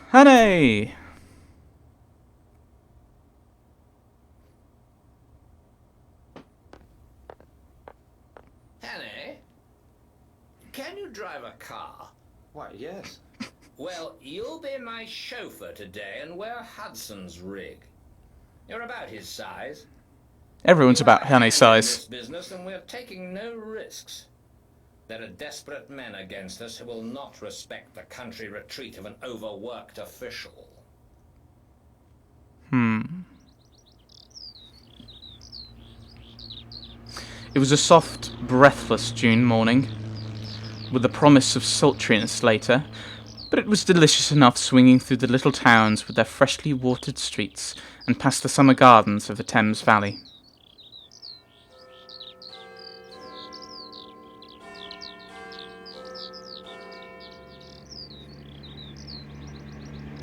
Honey! Hanny, can you drive a car? Why, yes. Well, you'll be my chauffeur today and wear Hudson's rig. You're about his size. Everyone's You about have a Honey's hand in this size. business, and we're taking no risks. There are desperate men against us who will not respect the country retreat of an overworked official. It was a soft, breathless June morning, with the promise of sultriness later, but it was delicious enough swinging through the little towns with their freshly watered streets and past the summer gardens of the Thames Valley.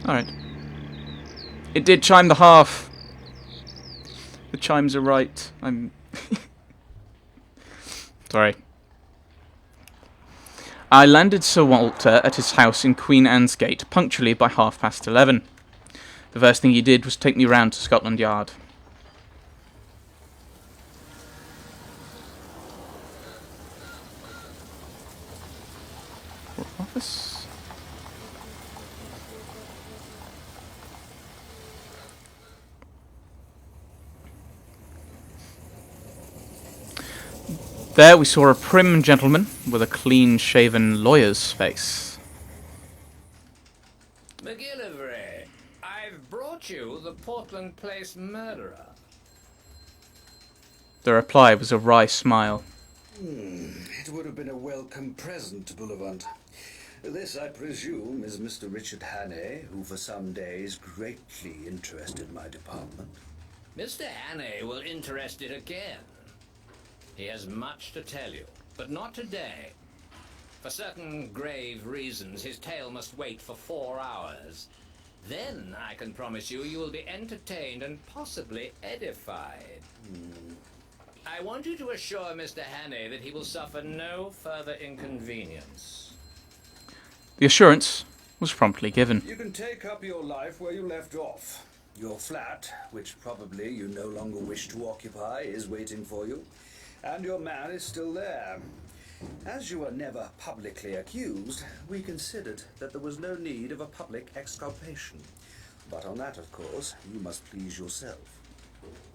Alright. It did chime the half. The chimes are right. I'm... Sorry. I landed Sir Walter at his house in Queen Anne's Gate punctually by 11:30. The first thing he did was take me round to Scotland Yard. Office? There we saw a prim gentleman with a clean-shaven lawyer's face. McGillivray, I've brought you the Portland Place murderer. The reply was a wry smile. It would have been a welcome present to Bullivant. This, I presume, is Mr. Richard Hannay, who for some days greatly interested my department. Mr. Hannay will interest it again. He has much to tell you, but not today. For certain grave reasons, his tale must wait for 4 hours. Then, I can promise you, you will be entertained and possibly edified. I want you to assure Mr. Hannay that he will suffer no further inconvenience. The assurance was promptly given. You can take up your life where you left off. Your flat, which probably you no longer wish to occupy, is waiting for you. And your man is still there. As you were never publicly accused, we considered that there was no need of a public exculpation. But on that, of course, you must please yourself.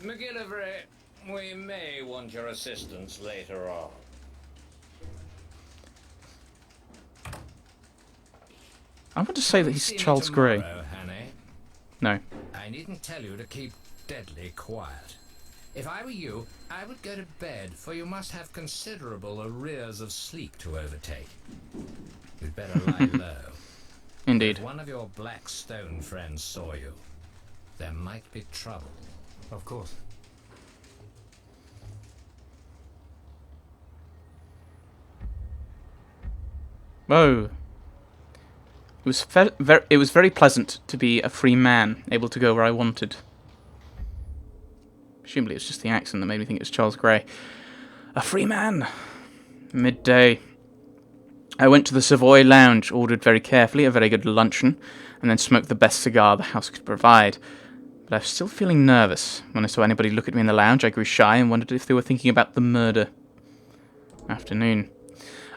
McGillivray, we may want your assistance later on. I want to say that he's See me Charles Grey. tomorrow, Hannay. No. I needn't tell you to keep deadly quiet. If I were you, I would go to bed, for you must have considerable arrears of sleep to overtake. You'd better lie low. Indeed. If one of your Black Stone friends saw you, there might be trouble. Of course. Whoa. It was very pleasant to be a free man, able to go where I wanted. Presumably it's just the accent that made me think it was Charles Grey. A free man. Midday. I went to the Savoy Lounge, ordered very carefully a very good luncheon, and then smoked the best cigar the house could provide. But I was still feeling nervous. When I saw anybody look at me in the lounge, I grew shy and wondered if they were thinking about the murder. Afternoon.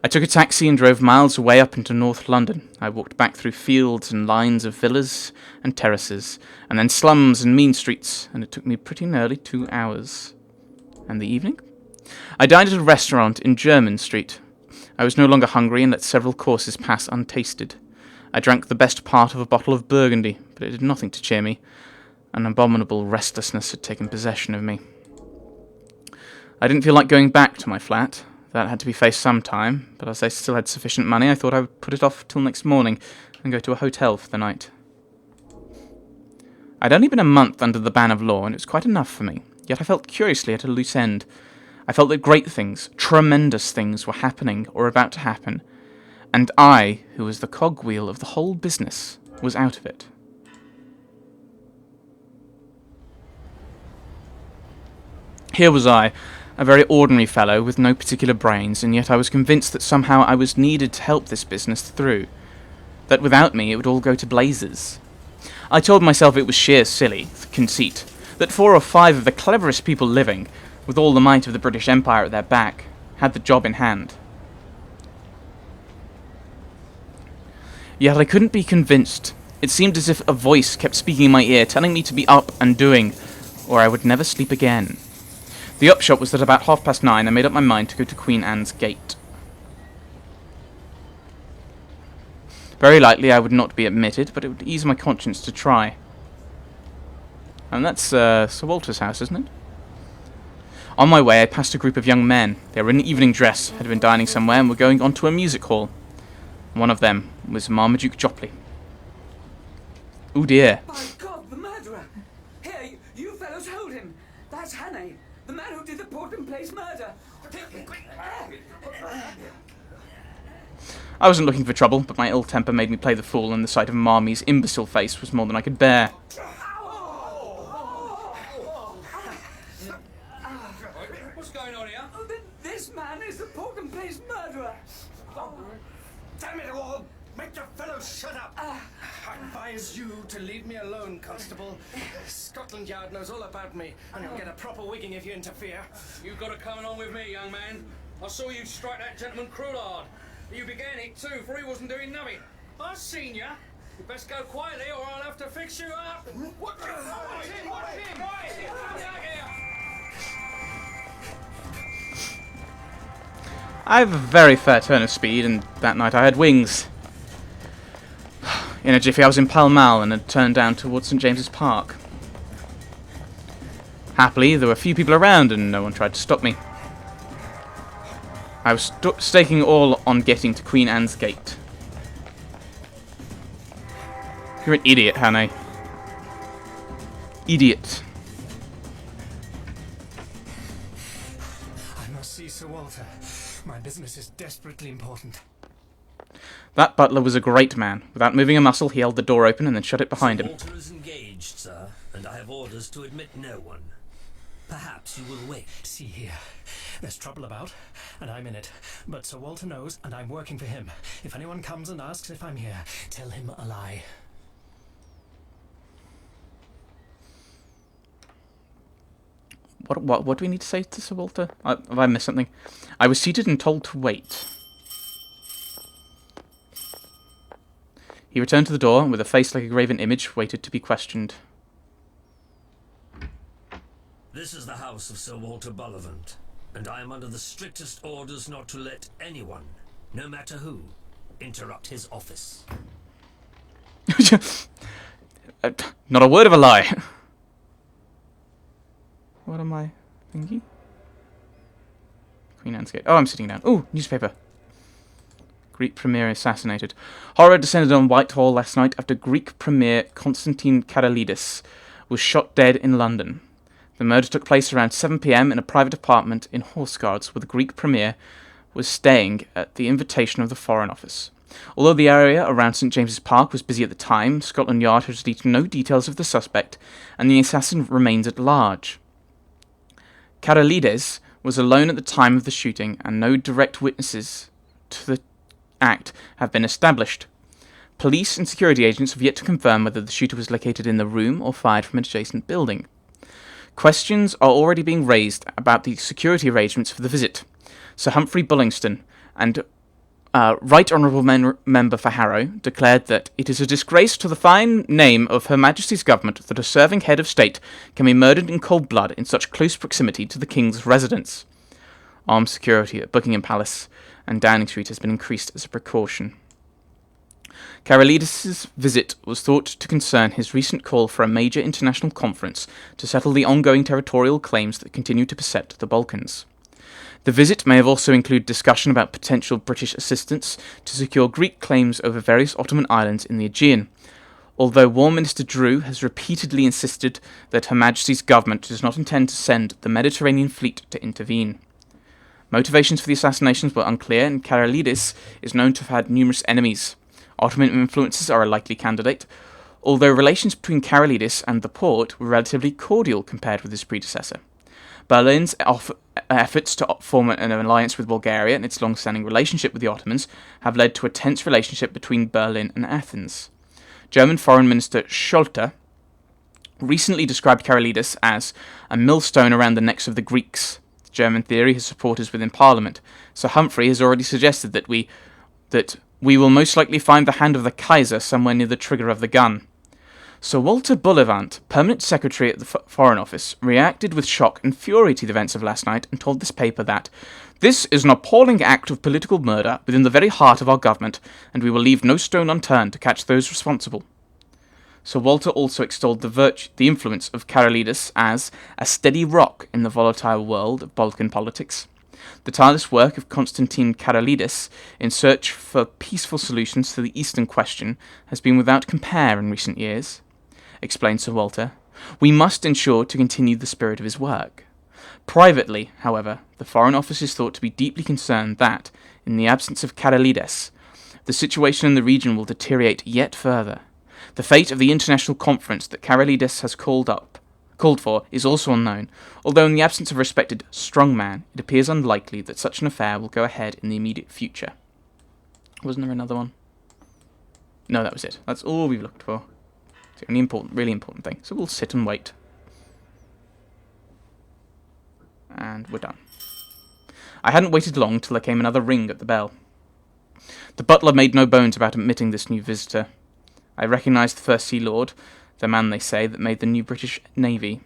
I took a taxi and drove miles away up into North London. I walked back through fields and lines of villas and terraces, and then slums and mean streets, and it took me pretty nearly 2 hours. And the evening? I dined at a restaurant in Jermyn Street. I was no longer hungry and let several courses pass untasted. I drank the best part of a bottle of Burgundy, but it did nothing to cheer me. An abominable restlessness had taken possession of me. I didn't feel like going back to my flat. That had to be faced sometime, but as I still had sufficient money, I thought I would put it off till next morning and go to a hotel for the night. I'd only been a month under the ban of law, and it was quite enough for me, yet I felt curiously at a loose end. I felt that great things, tremendous things, were happening or about to happen, and I, who was the cogwheel of the whole business, was out of it. Here was I, a very ordinary fellow with no particular brains, and yet I was convinced that somehow I was needed to help this business through. That without me it would all go to blazes. I told myself it was sheer silly conceit, that 4 or 5 of the cleverest people living, with all the might of the British Empire at their back, had the job in hand. Yet I couldn't be convinced. It seemed as if a voice kept speaking in my ear, telling me to be up and doing, or I would never sleep again. The upshot was that about 9:30 I made up my mind to go to Queen Anne's Gate. Very likely I would not be admitted, but it would ease my conscience to try. And that's Sir Walter's house, isn't it? On my way I passed a group of young men. They were in evening dress, had been dining somewhere, and were going on to a music hall. One of them was Marmaduke Jopley. Oh dear. By God, the murderer! Here, you fellows hold him! That's Hannay, the man who did the Portland Place murder! I wasn't looking for trouble, but my ill temper made me play the fool, and the sight of Marmy's imbecile face was more than I could bear. What's going on here? Oh, this man is the Portland Place murderer! Damn it all! Make your fellows shut up! I advise you to leave me alone, Constable. Scotland Yard knows all about me, and you'll get a proper wigging if you interfere. You've got to come on with me, young man. I saw you strike that gentleman cruel hard. You began it too, for he wasn't doing nothing. I've seen ya. You best go quietly, or I'll have to fix you up. What? Watch him! Watch him! I have a very fair turn of speed, and that night I had wings. In a jiffy I was in Pall Mall and had turned down towards St James's Park. Happily, there were few people around and no one tried to stop me. I was staking all on getting to Queen Anne's Gate. You're an idiot, Hannay. Idiot. I must see Sir Walter. My business is desperately important. That butler was a great man. Without moving a muscle, he held the door open and then shut it behind him. Walter is engaged, sir, and I have orders to admit no one. Perhaps you will wait. See here. There's trouble about, and I'm in it. But Sir Walter knows, and I'm working for him. If anyone comes and asks if I'm here, tell him a lie. What do we need to say to Sir Walter? Have I missed something? I was seated and told to wait. He returned to the door, and with a face like a graven image, waited to be questioned. This is the house of Sir Walter Bullivant, and I am under the strictest orders not to let anyone, no matter who, interrupt his office. Not a word of a lie. What am I thinking? Queen Anne's Gate. Oh, I'm sitting down. Oh, newspaper. Greek Premier assassinated. Horror descended on Whitehall last night after Greek Premier Konstantin Karalidis was shot dead in London. The murder took place around 7 p.m. in a private apartment in Horse Guards, where the Greek Premier was staying at the invitation of the Foreign Office. Although the area around St James's Park was busy at the time, Scotland Yard has released no details of the suspect, and the assassin remains at large. Karalides was alone at the time of the shooting, and no direct witnesses to the act have been established. Police and security agents have yet to confirm whether the shooter was located in the room or fired from an adjacent building. Questions are already being raised about the security arrangements for the visit. Sir Humphrey Bullingston and Right Honourable Member for Harrow declared that it is a disgrace to the fine name of Her Majesty's Government that a serving head of state can be murdered in cold blood in such close proximity to the King's residence. Armed security at Buckingham Palace and Downing Street has been increased as a precaution. Karalidis' visit was thought to concern his recent call for a major international conference to settle the ongoing territorial claims that continue to beset the Balkans. The visit may have also included discussion about potential British assistance to secure Greek claims over various Ottoman islands in the Aegean, although War Minister Drew has repeatedly insisted that Her Majesty's government does not intend to send the Mediterranean fleet to intervene. Motivations for the assassinations were unclear, and Karalidis is known to have had numerous enemies. Ottoman influences are a likely candidate, although relations between Karalidis and the Porte were relatively cordial compared with his predecessor. Berlin's efforts to form an alliance with Bulgaria and its long-standing relationship with the Ottomans have led to a tense relationship between Berlin and Athens. German Foreign Minister Scholte recently described Karolidis as a millstone around the necks of the Greeks. The German theory has supporters within Parliament. Sir Humphrey has already suggested that we will most likely find the hand of the Kaiser somewhere near the trigger of the gun. Sir Walter Bullivant, Permanent Secretary at the Foreign Office, reacted with shock and fury to the events of last night and told this paper that this is an appalling act of political murder within the very heart of our government, and we will leave no stone unturned to catch those responsible. Sir Walter also extolled the influence of Karolidis as a steady rock in the volatile world of Balkan politics. The tireless work of Konstantin Karolidis in search for peaceful solutions to the Eastern question has been without compare in recent years. Explained Sir Walter, we must ensure to continue the spirit of his work. Privately, however, the Foreign Office is thought to be deeply concerned that, in the absence of Karolidis, the situation in the region will deteriorate yet further. The fate of the international conference that Karolidis has called for is also unknown, although in the absence of a respected strongman, it appears unlikely that such an affair will go ahead in the immediate future. Wasn't there another one? No, that was it. That's all we've looked for. It's the only really important thing. So we'll sit and wait. And we're done. I hadn't waited long till there came another ring at the bell. The butler made no bones about admitting this new visitor. I recognised the First Sea Lord, the man, they say, that made the new British Navy.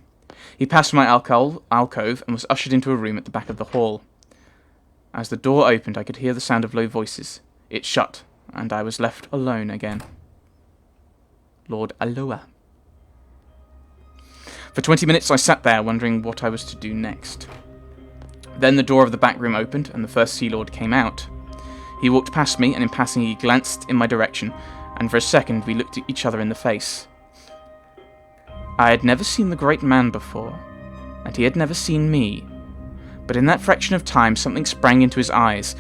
He passed my alcove and was ushered into a room at the back of the hall. As the door opened, I could hear the sound of low voices. It shut, and I was left alone again. Lord Alloa. For 20 minutes I sat there, wondering what I was to do next. Then the door of the back room opened, and the First Sea Lord came out. He walked past me, and in passing he glanced in my direction, and for a second we looked at each other in the face. I had never seen the great man before, and he had never seen me. But in that fraction of time something sprang into his eyes,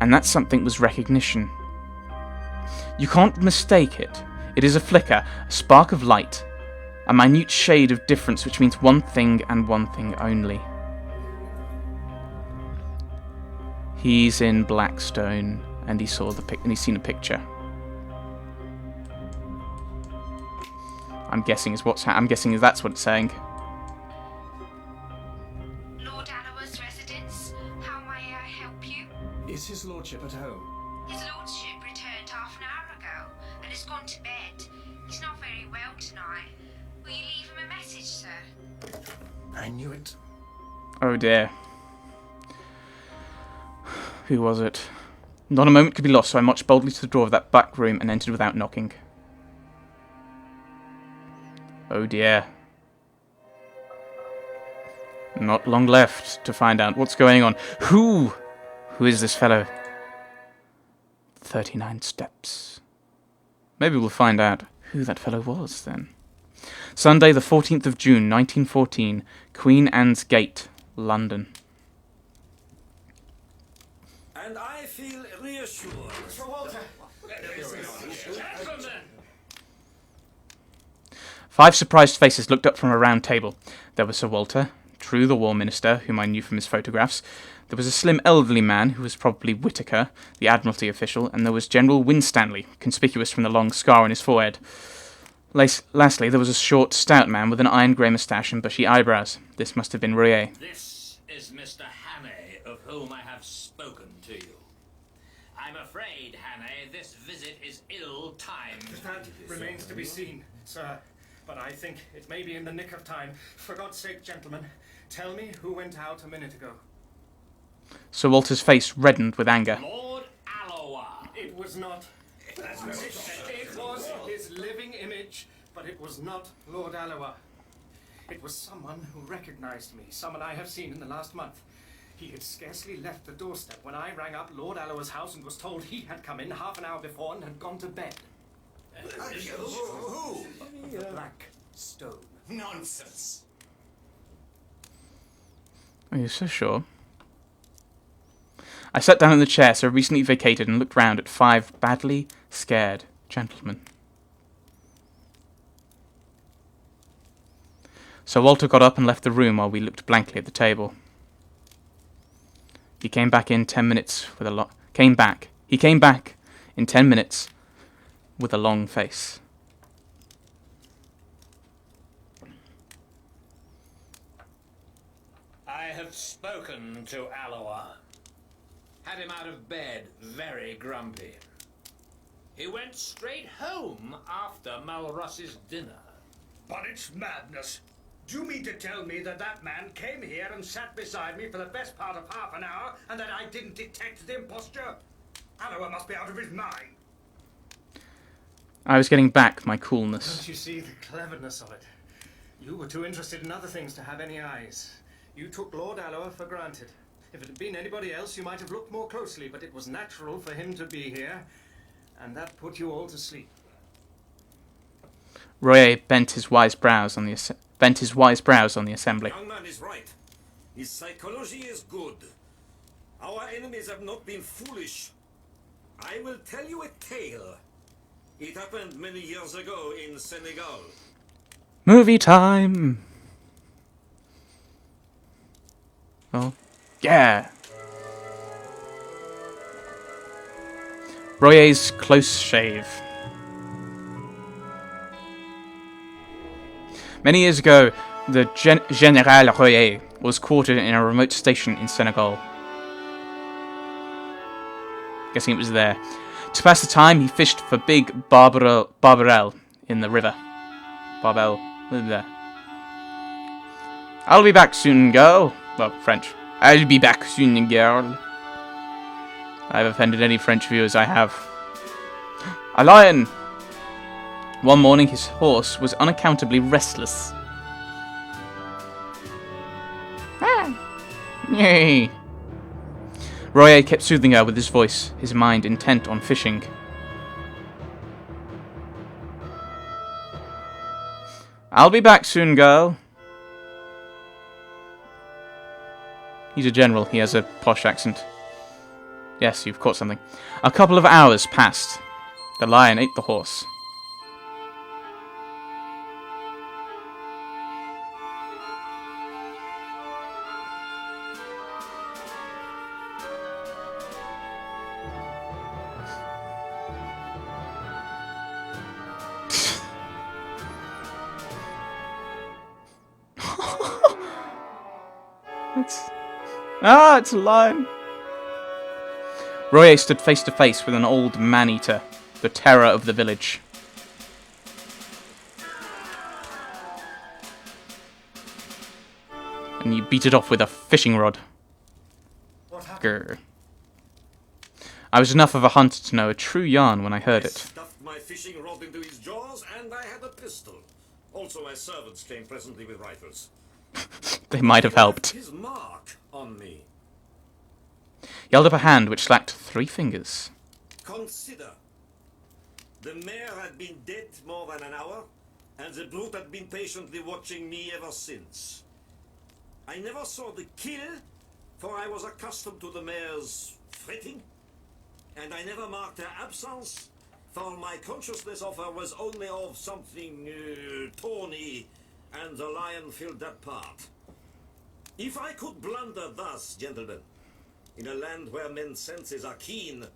and that something was recognition. You can't mistake it. It is a flicker, a spark of light, a minute shade of difference which means one thing and one thing only. He's in Blackstone, and he's seen a picture. I'm guessing that's what it's saying. Lord Alloa's residence. How may I help you? Is his lordship at home? His lordship returned half an hour ago and has gone to bed. He's not very well tonight. Will you leave him a message, sir? I knew it. Oh dear. Who was it? Not a moment could be lost, so I marched boldly to the door of that back room and entered without knocking. Oh dear. Not long left to find out what's going on. Who is this fellow? 39 steps. Maybe we'll find out who that fellow was then. Sunday the 14th of June, 1914, Queen Anne's Gate, London. And I feel reassured. Sir Walter! Gentlemen! 5 surprised faces looked up from a round table. There was Sir Walter, true the War Minister, whom I knew from his photographs. There was a slim elderly man, who was probably Whittaker, the Admiralty official, and there was General Winstanley, conspicuous from the long scar on his forehead. Lastly, there was a short, stout man with an iron-grey moustache and bushy eyebrows. This must have been Rouillet. This is Mr. Hannay, of whom I have spoken to you. I'm afraid, Hannay, this visit is ill-timed. That remains to be seen, sir. But I think it may be in the nick of time. For God's sake, gentlemen, tell me who went out a minute ago. Sir Walter's face reddened with anger. Lord Alloa. It was not. It was his living image, but it was not Lord Alloa. It was someone who recognized me, someone I have seen in the last month. He had scarcely left the doorstep when I rang up Lord Alloa's house and was told he had come in half an hour before and had gone to bed. Who? The Black Stone. Nonsense. Are you so sure? I sat down in the chair so recently vacated and looked round at 5 badly scared gentlemen. Sir Walter got up and left the room while we looked blankly at the table. He came back in 10 minutes with He came back in 10 minutes with a long face. spoken to Aloha. Had him out of bed, very grumpy. He went straight home after Malross's dinner. But it's madness. Do you mean to tell me that that man came here and sat beside me for the best part of half an hour and that I didn't detect the imposture? Aloha must be out of his mind. I was getting back my coolness. Don't you see the cleverness of it? You were too interested in other things to have any eyes. You took Lord Aloha for granted. If it had been anybody else, you might have looked more closely, but it was natural for him to be here, and that put you all to sleep. Royer bent his wise brows on the assembly. Young man is right. His psychology is good. Our enemies have not been foolish. I will tell you a tale. It happened many years ago in Senegal. Movie time! Oh, yeah! Royer's close shave. Many years ago, the General Royer was quartered in a remote station in Senegal. Guessing it was there. To pass the time, he fished for big barbarelle in the river. Barbel. There. I'll be back soon, girl. Well, French. I'll be back soon, girl. I've offended any French viewers I have. A lion! One morning, his horse was unaccountably restless. Yay! Royer kept soothing her with his voice, his mind intent on fishing. I'll be back soon, girl. He's a general. He has a posh accent. Yes, you've caught something. A couple of hours passed. The lion ate the horse. It's a lion. Royer stood face to face with an old man-eater, the terror of the village. And you beat it off with a fishing rod. What happened? Grr. I was enough of a hunter to know a true yarn when I heard I it. stuffed my fishing rod into his jaws, and I had a pistol. Also, my servants came presently with rifles. They might have helped. His mark on me. He held up a hand which lacked 3 fingers. Consider. The mare had been dead more than an hour, and the brute had been patiently watching me ever since. I never saw the kill, for I was accustomed to the mare's fretting, and I never marked her absence, for my consciousness of her was only of something tawny, and the lion filled that part. If I could blunder thus, gentlemen, in a land where men's senses are keen,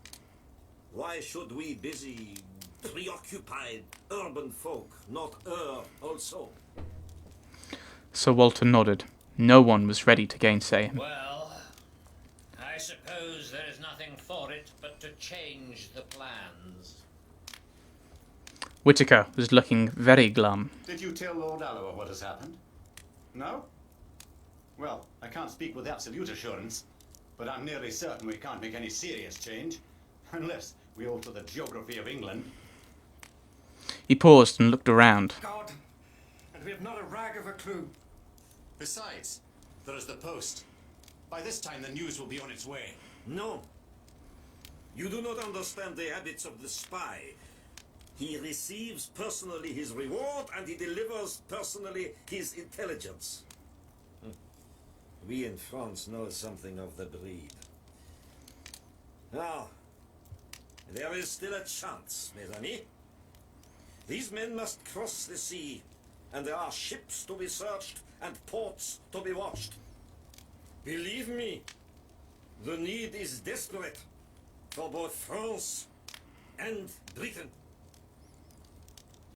why should we busy, preoccupied urban folk not err also? Sir Walter nodded. No one was ready to gainsay him. Well, I suppose there is nothing for it but to change the plans. Whitaker was looking very glum. Did you tell Lord Aloha what has happened? No? Well, I can't speak with absolute assurance, but I'm nearly certain we can't make any serious change, unless we alter the geography of England. He paused and looked around. God, and we have not a rag of a clue. Besides, there is the post. By this time, the news will be on its way. No. You do not understand the habits of the spy. He receives personally his reward, and he delivers personally his intelligence. We in France know something of the breed. Now, there is still a chance, mes amis. These men must cross the sea, and there are ships to be searched and ports to be watched. Believe me, the need is desperate for both France and Britain.